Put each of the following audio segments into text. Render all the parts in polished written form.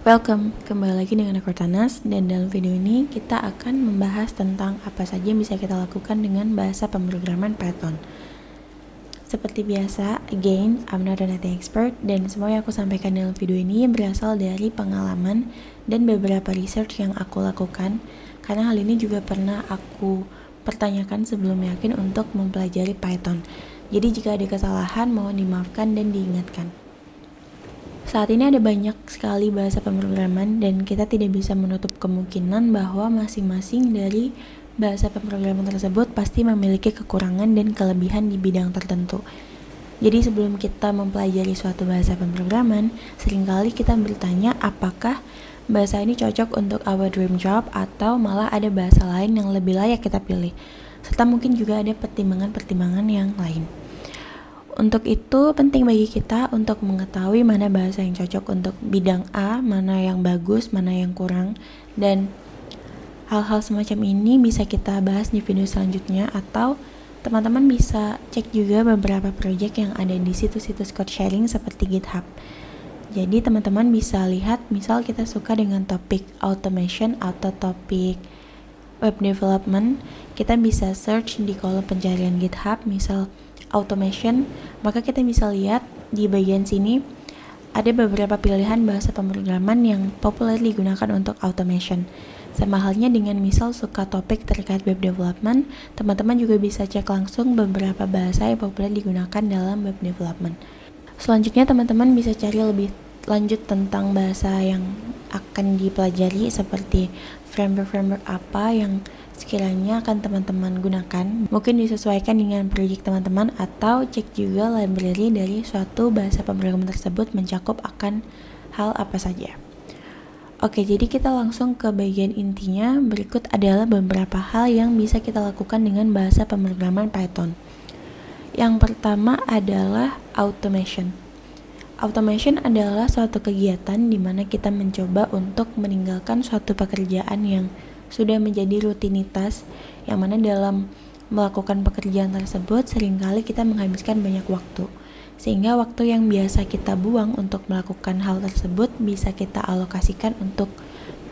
Welcome, kembali lagi dengan aku Tanas, dan dalam video ini kita akan membahas tentang apa saja yang bisa kita lakukan dengan bahasa pemrograman Python. Seperti biasa, again, I'm not an IT expert, dan semua yang aku sampaikan dalam video ini berasal dari pengalaman dan beberapa research yang aku lakukan, karena hal ini juga pernah aku pertanyakan sebelum yakin untuk mempelajari Python. Jadi jika ada kesalahan, mohon dimaafkan dan diingatkan. Saat ini ada banyak sekali bahasa pemrograman dan kita tidak bisa menutup kemungkinan bahwa masing-masing dari bahasa pemrograman tersebut pasti memiliki kekurangan dan kelebihan di bidang tertentu. Jadi sebelum kita mempelajari suatu bahasa pemrograman, seringkali kita bertanya apakah bahasa ini cocok untuk our dream job atau malah ada bahasa lain yang lebih layak kita pilih. Serta mungkin juga ada pertimbangan-pertimbangan yang lain. Untuk itu, penting bagi kita untuk mengetahui mana bahasa yang cocok untuk bidang A, mana yang bagus, mana yang kurang, dan hal-hal semacam ini bisa kita bahas di video selanjutnya, atau teman-teman bisa cek juga beberapa project yang ada di situs-situs code sharing seperti GitHub. Jadi teman-teman bisa lihat, misal kita suka dengan topik automation atau topik web development, kita bisa search di kolom pencarian GitHub, misal automation, maka kita bisa lihat di bagian sini ada beberapa pilihan bahasa pemrograman yang populer digunakan untuk automation. Sama halnya dengan misal suka topik terkait web development, teman-teman juga bisa cek langsung beberapa bahasa yang populer digunakan dalam web development. Selanjutnya teman-teman bisa cari lebih lanjut tentang bahasa yang akan dipelajari, seperti framework apa yang sekiranya akan teman-teman gunakan, mungkin disesuaikan dengan proyek teman-teman, atau cek juga library dari suatu bahasa pemrograman tersebut mencakup akan hal apa saja. Oke, jadi kita langsung ke bagian intinya. Berikut adalah beberapa hal yang bisa kita lakukan dengan bahasa pemrograman Python. Yang pertama adalah automation. Automation adalah suatu kegiatan di mana kita mencoba untuk meninggalkan suatu pekerjaan yang sudah menjadi rutinitas, yang mana dalam melakukan pekerjaan tersebut seringkali kita menghabiskan banyak waktu, sehingga waktu yang biasa kita buang untuk melakukan hal tersebut bisa kita alokasikan untuk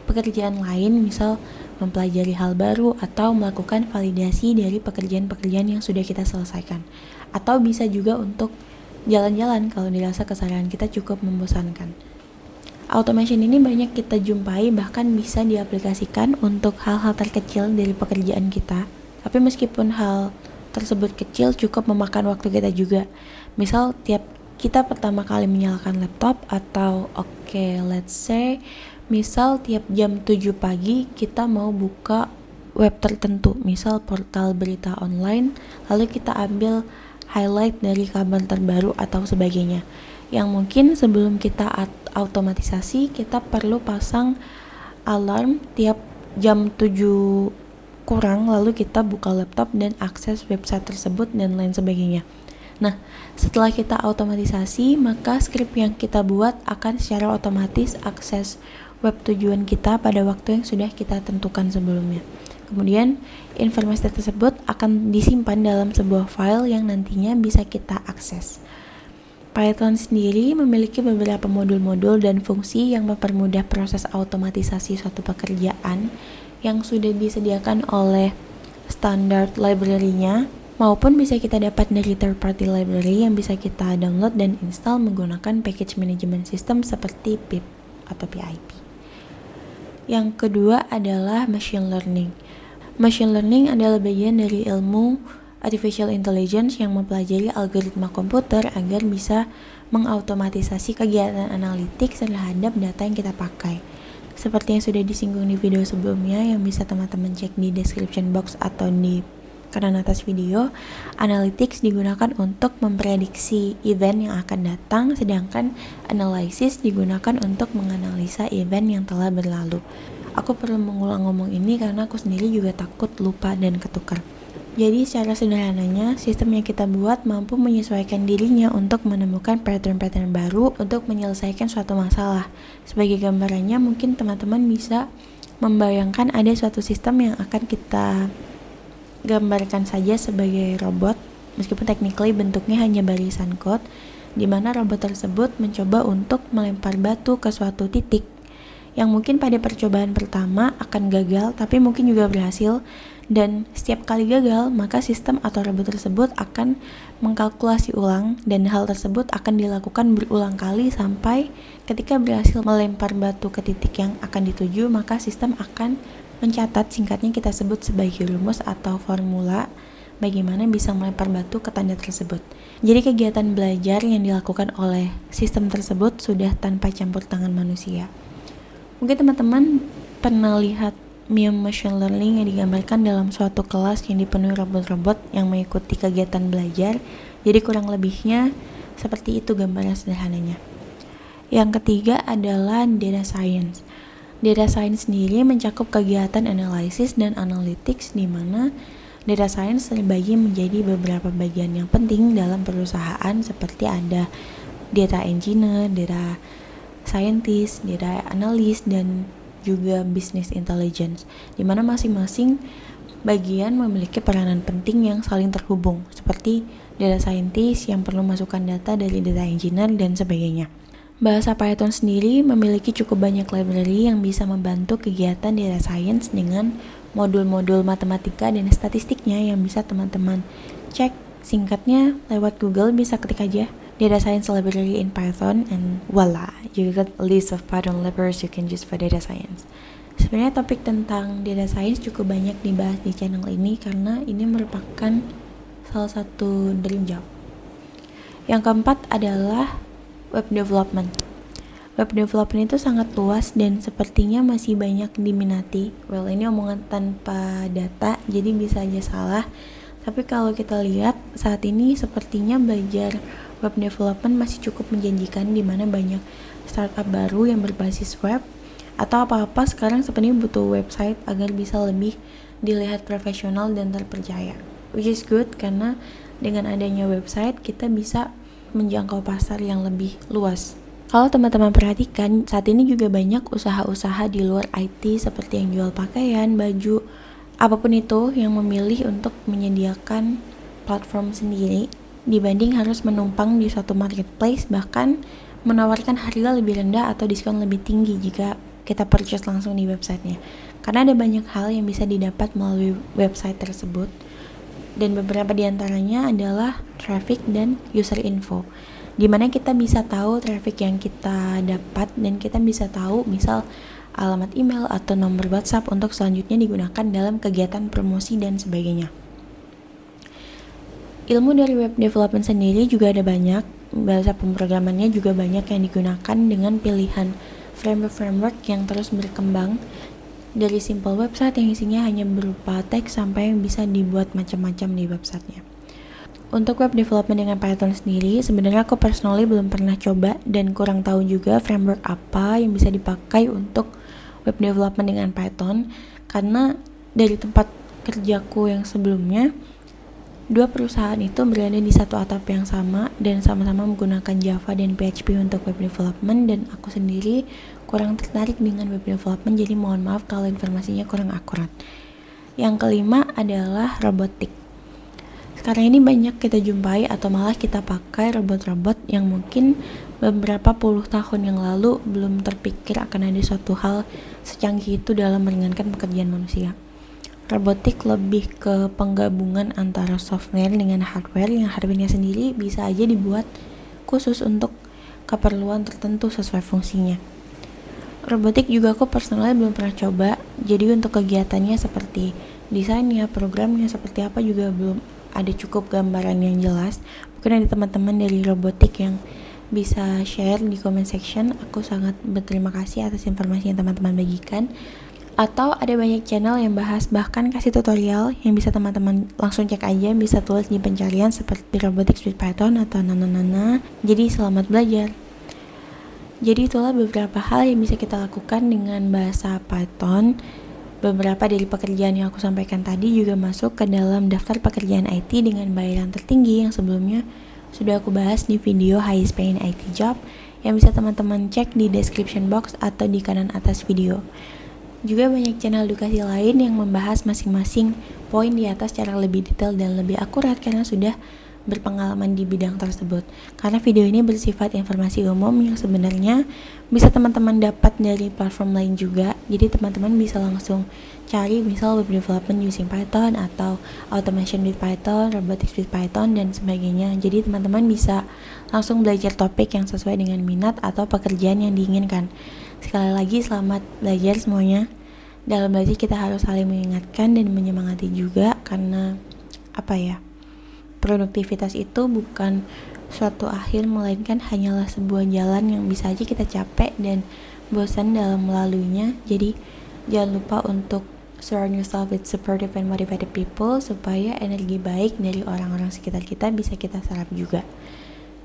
pekerjaan lain, misal mempelajari hal baru atau melakukan validasi dari pekerjaan-pekerjaan yang sudah kita selesaikan, atau bisa juga untuk jalan-jalan kalau dirasa keseharian kita cukup membosankan. Automation ini banyak kita jumpai, bahkan bisa diaplikasikan untuk hal-hal terkecil dari pekerjaan kita. Tapi meskipun hal tersebut kecil, cukup memakan waktu kita juga. Misal tiap kita pertama kali menyalakan laptop, atau let's say misal tiap jam 7 pagi kita mau buka web tertentu, misal portal berita online, lalu kita ambil highlight dari kabar terbaru atau sebagainya, yang mungkin sebelum kita automatisasi kita perlu pasang alarm tiap jam 7 kurang, lalu kita buka laptop dan akses website tersebut dan lain sebagainya. Nah, setelah kita automatisasi, maka script yang kita buat akan secara otomatis akses web tujuan kita pada waktu yang sudah kita tentukan sebelumnya. Kemudian informasi tersebut akan disimpan dalam sebuah file yang nantinya bisa kita akses. Python sendiri memiliki beberapa modul-modul dan fungsi yang mempermudah proses automatisasi suatu pekerjaan yang sudah disediakan oleh standar library-nya, maupun bisa kita dapat dari third-party library yang bisa kita download dan install menggunakan package management system seperti pip atau pip. Yang kedua adalah machine learning. Machine learning adalah bagian dari ilmu artificial intelligence yang mempelajari algoritma komputer agar bisa mengautomatisasi kegiatan analitik terhadap data yang kita pakai. Seperti yang sudah disinggung di video sebelumnya yang bisa teman-teman cek di description box atau di kanan atas video, analytics digunakan untuk memprediksi event yang akan datang, sedangkan analysis digunakan untuk menganalisa event yang telah berlalu. Aku perlu mengulang ngomong ini karena aku sendiri juga takut lupa dan ketukar. Jadi secara sederhananya, sistem yang kita buat mampu menyesuaikan dirinya untuk menemukan pattern-pattern baru untuk menyelesaikan suatu masalah. Sebagai gambarannya, mungkin teman-teman bisa membayangkan ada suatu sistem yang akan kita gambarkan saja sebagai robot, meskipun technically bentuknya hanya barisan code, di mana robot tersebut mencoba untuk melempar batu ke suatu titik yang mungkin pada percobaan pertama akan gagal tapi mungkin juga berhasil, dan setiap kali gagal maka sistem atau robot tersebut akan mengkalkulasi ulang dan hal tersebut akan dilakukan berulang kali sampai ketika berhasil melempar batu ke titik yang akan dituju, maka sistem akan mencatat, singkatnya kita sebut sebagai rumus atau formula bagaimana bisa melempar batu ke tanda tersebut. Jadi kegiatan belajar yang dilakukan oleh sistem tersebut sudah tanpa campur tangan manusia. Mungkin teman-teman pernah lihat meme machine learning yang digambarkan dalam suatu kelas yang dipenuhi robot-robot yang mengikuti kegiatan belajar. Jadi kurang lebihnya seperti itu gambaran sederhananya. Yang ketiga adalah data science. Data science sendiri mencakup kegiatan analisis dan analytics, di mana data science terbagi menjadi beberapa bagian yang penting dalam perusahaan, seperti ada data engineer, data scientist, data analyst, dan juga business intelligence, di mana masing-masing bagian memiliki peranan penting yang saling terhubung, seperti data scientist yang perlu masukkan data dari data engineer dan sebagainya. Bahasa Python sendiri memiliki cukup banyak library yang bisa membantu kegiatan data science dengan modul-modul matematika dan statistiknya yang bisa teman-teman cek singkatnya lewat Google, bisa ketik aja data science library in Python and voila, you got a list of Python libraries you can use for data science. Sebenarnya topik tentang data science cukup banyak dibahas di channel ini karena ini merupakan salah satu dream job. Yang keempat adalah web development. Web development itu sangat luas dan sepertinya masih banyak diminati. Well, ini omongan tanpa data, jadi bisa aja salah. Tapi kalau kita lihat saat ini sepertinya belajar web development masih cukup menjanjikan, di mana banyak startup baru yang berbasis web atau apa-apa sekarang sebenarnya butuh website agar bisa lebih dilihat profesional dan terpercaya. Which is good karena dengan adanya website kita bisa menjangkau pasar yang lebih luas. Kalau teman-teman perhatikan, saat ini juga banyak usaha-usaha di luar IT seperti yang jual pakaian, baju, apapun itu yang memilih untuk menyediakan platform sendiri dibanding harus menumpang di suatu marketplace, bahkan menawarkan harga lebih rendah atau diskon lebih tinggi jika kita purchase langsung di websitenya. Karena ada banyak hal yang bisa didapat melalui website tersebut, dan beberapa diantaranya adalah traffic dan user info, di mana kita bisa tahu traffic yang kita dapat dan kita bisa tahu misal alamat email atau nomor WhatsApp untuk selanjutnya digunakan dalam kegiatan promosi dan sebagainya. Ilmu dari web development sendiri juga ada banyak, bahasa pemrogramannya juga banyak yang digunakan dengan pilihan framework yang terus berkembang, dari simple website yang isinya hanya berupa teks sampai yang bisa dibuat macam-macam di websitenya. Untuk web development dengan Python sendiri, sebenarnya aku personally belum pernah coba dan kurang tahu juga framework apa yang bisa dipakai untuk web development dengan Python, karena dari tempat kerjaku yang sebelumnya, dua perusahaan itu berada di satu atap yang sama dan sama-sama menggunakan Java dan PHP untuk web development, dan aku sendiri kurang tertarik dengan web development, jadi mohon maaf kalau informasinya kurang akurat. Yang kelima adalah robotik. Sekarang ini banyak kita jumpai atau malah kita pakai robot-robot yang mungkin beberapa puluh tahun yang lalu belum terpikir akan ada suatu hal secanggih itu dalam meringankan pekerjaan manusia. Robotik lebih ke penggabungan antara software dengan hardware, yang hardware-nya sendiri bisa aja dibuat khusus untuk keperluan tertentu sesuai fungsinya. Robotik juga aku personalnya belum pernah coba, jadi untuk kegiatannya seperti desainnya, programnya seperti apa juga belum ada cukup gambaran yang jelas. Mungkin ada teman-teman dari robotik yang bisa share di comment section. Aku sangat berterima kasih atas informasi yang teman-teman bagikan. Atau ada banyak channel yang bahas, bahkan kasih tutorial yang bisa teman-teman langsung cek aja, bisa tulis di pencarian seperti robotics with Python atau nana. Jadi selamat belajar. Jadi itulah beberapa hal yang bisa kita lakukan dengan bahasa Python. Beberapa dari pekerjaan yang aku sampaikan tadi juga masuk ke dalam daftar pekerjaan IT dengan bayaran tertinggi yang sebelumnya sudah aku bahas di video Highest Paying IT Job yang bisa teman-teman cek di description box atau di kanan atas video. Juga banyak channel edukasi lain yang membahas masing-masing poin di atas secara lebih detail dan lebih akurat karena sudah berpengalaman di bidang tersebut. Karena video ini bersifat informasi umum yang sebenarnya bisa teman-teman dapat dari platform lain juga. Jadi teman-teman bisa langsung cari misal web development using Python atau automation with Python, robotics with Python dan sebagainya. Jadi teman-teman bisa langsung belajar topik yang sesuai dengan minat atau pekerjaan yang diinginkan. Sekali lagi selamat belajar semuanya. Dalam belajar kita harus saling mengingatkan dan menyemangati juga, karena produktivitas itu bukan suatu akhir, melainkan hanyalah sebuah jalan yang bisa aja kita capek dan bosan dalam melaluinya. Jadi jangan lupa untuk surround yourself with supportive and motivated people, supaya energi baik dari orang-orang sekitar kita bisa kita serap juga.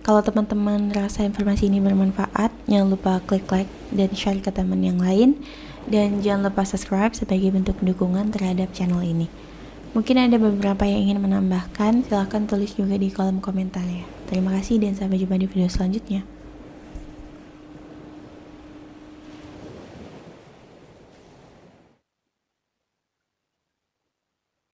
Kalau teman-teman rasa informasi ini bermanfaat, jangan lupa klik like dan share ke teman yang lain. Dan jangan lupa subscribe sebagai bentuk dukungan terhadap channel ini. Mungkin ada beberapa yang ingin menambahkan, silahkan tulis juga di kolom komentar ya. Terima kasih dan sampai jumpa di video selanjutnya.